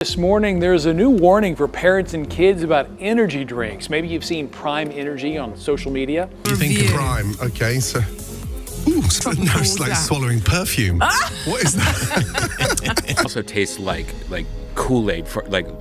This morning, there's a new warning for parents and kids about energy drinks. Maybe you've seen Prime Energy on social media. You think of Prime, okay, so... Ooh, no, it's like swallowing perfume. What is that? It also tastes like Kool-Aid,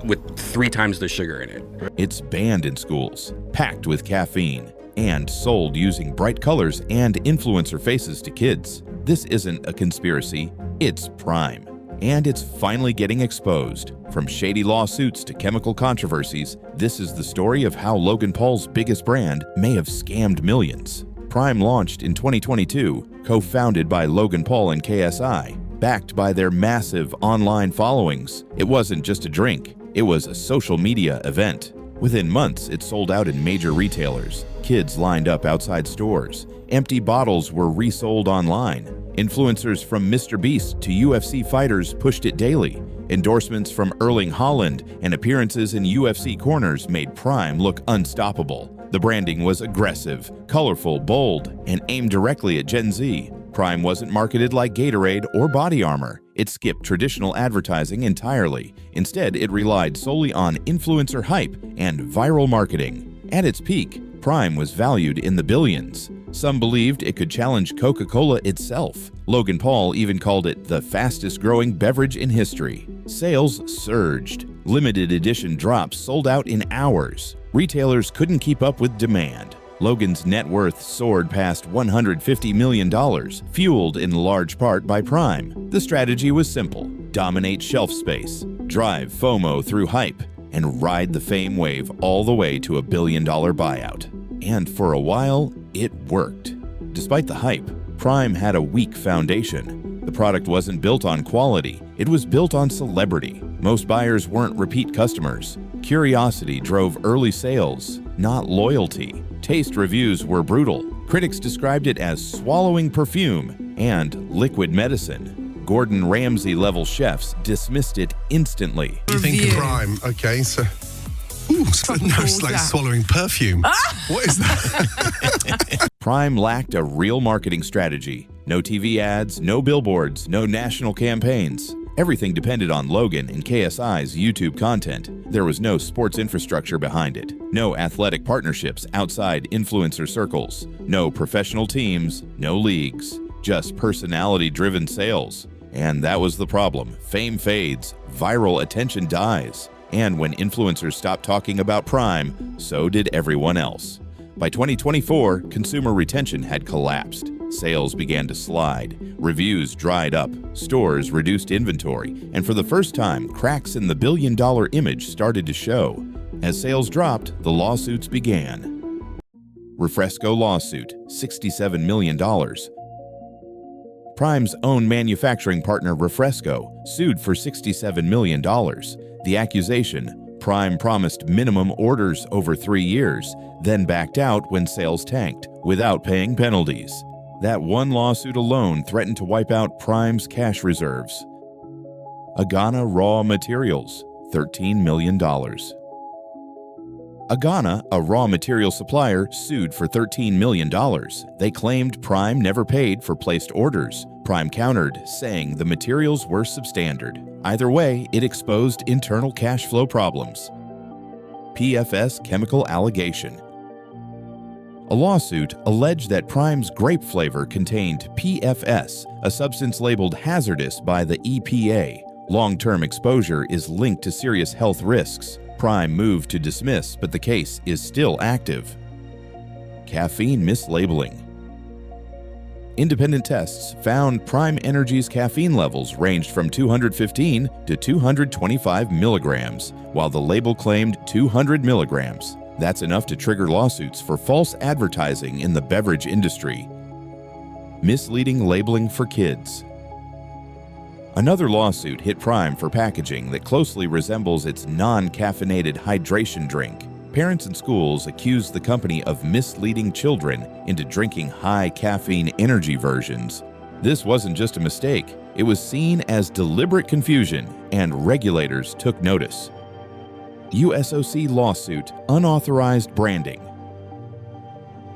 with 3 times the sugar in it. It's banned in schools, packed with caffeine, and sold using bright colors and influencer faces to kids. This isn't a conspiracy, it's Prime. And it's finally getting exposed. From shady lawsuits to chemical controversies, this is the story of how Logan Paul's biggest brand may have scammed millions. Prime launched in 2022, co-founded by Logan Paul and KSI, backed by their massive online followings. It wasn't just a drink, it was a social media event. Within months, it sold out in major retailers. Kids lined up outside stores. Empty bottles were resold online. Influencers from Mr. Beast to UFC fighters pushed it daily. Endorsements from Erling Haaland and appearances in UFC corners made Prime look unstoppable. The branding was aggressive, colorful, bold, and aimed directly at Gen Z. Prime wasn't marketed like Gatorade or Body Armor. It skipped traditional advertising entirely. Instead, it relied solely on influencer hype and viral marketing. At its peak, Prime was valued in the billions. Some believed it could challenge Coca-Cola itself. Logan Paul even called it the fastest-growing beverage in history. Sales surged. Limited edition drops sold out in hours. Retailers couldn't keep up with demand. Logan's net worth soared past $150 million, fueled in large part by Prime. The strategy was simple: dominate shelf space, drive FOMO through hype, and ride the fame wave all the way to a billion-dollar buyout. And for a while, it worked. Despite the hype, Prime had a weak foundation. The product wasn't built on quality, it was built on celebrity. Most buyers weren't repeat customers. Curiosity drove early sales, not loyalty. Taste reviews were brutal. Critics described it as swallowing perfume and liquid medicine. Gordon Ramsay-level chefs dismissed it instantly. You think of Prime, okay, so... Ooh, no, it's like swallowing perfume. What is that? Prime lacked a real marketing strategy. No TV ads, no billboards, no national campaigns. Everything depended on Logan and KSI's YouTube content. There was no sports infrastructure behind it. No athletic partnerships outside influencer circles. No professional teams, no leagues. Just personality-driven sales. And that was the problem. Fame fades, viral attention dies. And when influencers stopped talking about Prime, so did everyone else. By 2024, consumer retention had collapsed. Sales began to slide, reviews dried up, stores reduced inventory, and for the first time, cracks in the billion-dollar image started to show. As sales dropped, the lawsuits began. Refresco lawsuit, $67 million. Prime's own manufacturing partner Refresco sued for $67 million. The accusation: Prime promised minimum orders over 3 years, then backed out when sales tanked, without paying penalties. That one lawsuit alone threatened to wipe out Prime's cash reserves. Agana Raw Materials, $13 million. Agana, a raw material supplier, sued for $13 million. They claimed Prime never paid for placed orders. Prime countered, saying the materials were substandard. Either way, it exposed internal cash flow problems. PFS chemical allegation. A lawsuit alleged that Prime's grape flavor contained PFS, a substance labeled hazardous by the EPA. Long-term exposure is linked to serious health risks. Prime moved to dismiss, but the case is still active. Caffeine mislabeling. Independent tests found Prime Energy's caffeine levels ranged from 215 to 225 milligrams, while the label claimed 200 milligrams. That's enough to trigger lawsuits for false advertising in the beverage industry. Misleading labeling for kids. Another lawsuit hit Prime for packaging that closely resembles its non-caffeinated hydration drink. Parents and schools accused the company of misleading children into drinking high-caffeine energy versions. This wasn't just a mistake, it was seen as deliberate confusion, and regulators took notice. USOC lawsuit, unauthorized branding.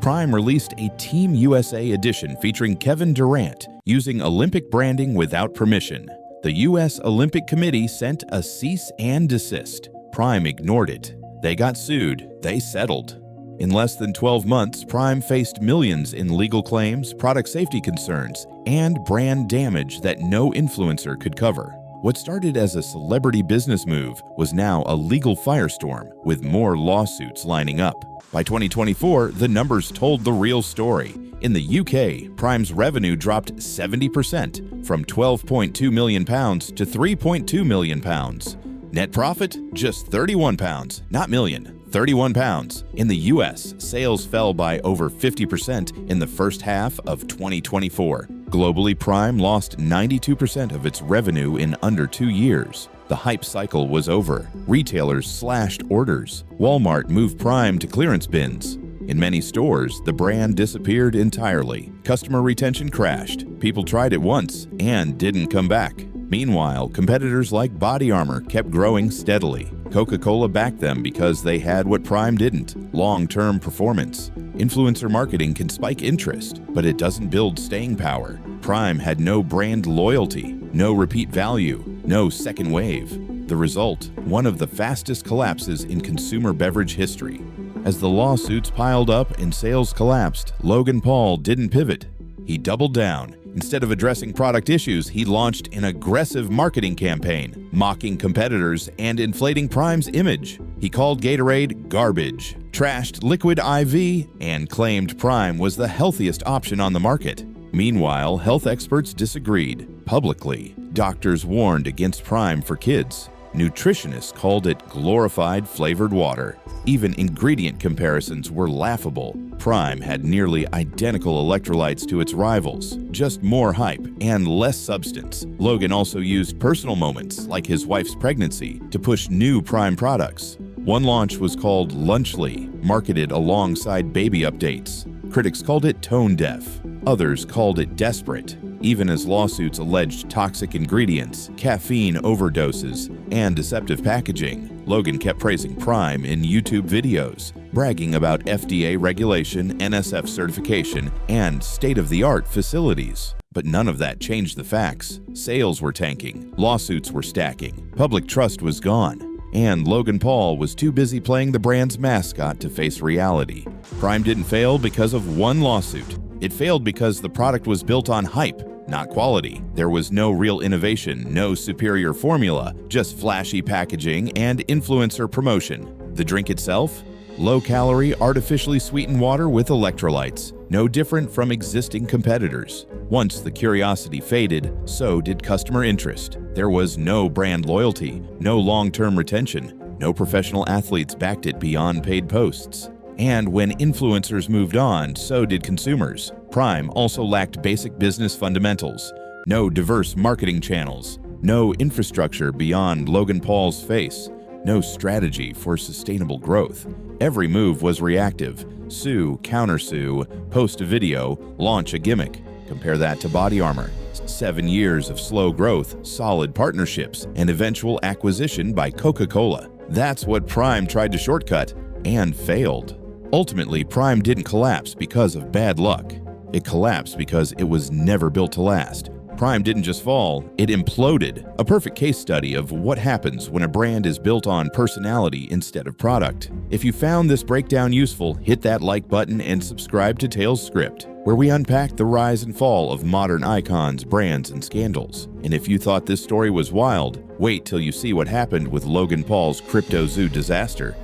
Prime released a Team USA edition featuring Kevin Durant using Olympic branding without permission. The U.S. Olympic Committee sent a cease and desist. Prime ignored it. They got sued. They settled. In less than 12 months, Prime faced millions in legal claims, product safety concerns, and brand damage that no influencer could cover. What started as a celebrity business move was now a legal firestorm, with more lawsuits lining up. By 2024, the numbers told the real story. In the UK, Prime's revenue dropped 70%, from £12.2 million to £3.2 million. Net profit? Just £31, not million. £31. In the US, sales fell by over 50% in the first half of 2024. Globally, Prime lost 92% of its revenue in under 2 years. The hype cycle was over. Retailers slashed orders. Walmart moved Prime to clearance bins. In many stores, the brand disappeared entirely. Customer retention crashed. People tried it once and didn't come back. Meanwhile, competitors like Body Armor kept growing steadily. Coca-Cola backed them because they had what Prime didn't: long-term performance. Influencer marketing can spike interest, but it doesn't build staying power. Prime had no brand loyalty, no repeat value, no second wave. The result, one of the fastest collapses in consumer beverage history. As the lawsuits piled up and sales collapsed, Logan Paul didn't pivot. He doubled down. Instead of addressing product issues, he launched an aggressive marketing campaign, mocking competitors and inflating Prime's image. He called Gatorade garbage, trashed Liquid IV, and claimed Prime was the healthiest option on the market. Meanwhile, health experts disagreed. Publicly, doctors warned against Prime for kids. Nutritionists called it glorified flavored water. Even ingredient comparisons were laughable. Prime had nearly identical electrolytes to its rivals, just more hype and less substance. Logan also used personal moments, like his wife's pregnancy, to push new Prime products. One launch was called Lunchly, marketed alongside baby updates. Critics called it tone deaf. Others called it desperate. Even as lawsuits alleged toxic ingredients, caffeine overdoses, and deceptive packaging, Logan kept praising Prime in YouTube videos, bragging about FDA regulation, NSF certification, and state-of-the-art facilities. But none of that changed the facts. Sales were tanking, lawsuits were stacking, public trust was gone, and Logan Paul was too busy playing the brand's mascot to face reality. Prime didn't fail because of one lawsuit. It failed because the product was built on hype, not quality. There was no real innovation, no superior formula, just flashy packaging and influencer promotion. The drink itself? Low-calorie, artificially sweetened water with electrolytes, no different from existing competitors. Once the curiosity faded, so did customer interest. There was no brand loyalty, no long-term retention, no professional athletes backed it beyond paid posts. And when influencers moved on, so did consumers. Prime also lacked basic business fundamentals. No diverse marketing channels. No infrastructure beyond Logan Paul's face. No strategy for sustainable growth. Every move was reactive. Sue, countersue, post a video, launch a gimmick. Compare that to Body Armor. 7 years of slow growth, solid partnerships, and eventual acquisition by Coca-Cola. That's what Prime tried to shortcut and failed. Ultimately, Prime didn't collapse because of bad luck. It collapsed because it was never built to last. Prime didn't just fall, it imploded. A perfect case study of what happens when a brand is built on personality instead of product. If you found this breakdown useful, hit that like button and subscribe to Tales Script, where we unpack the rise and fall of modern icons, brands, and scandals. And if you thought this story was wild, wait till you see what happened with Logan Paul's Crypto Zoo disaster.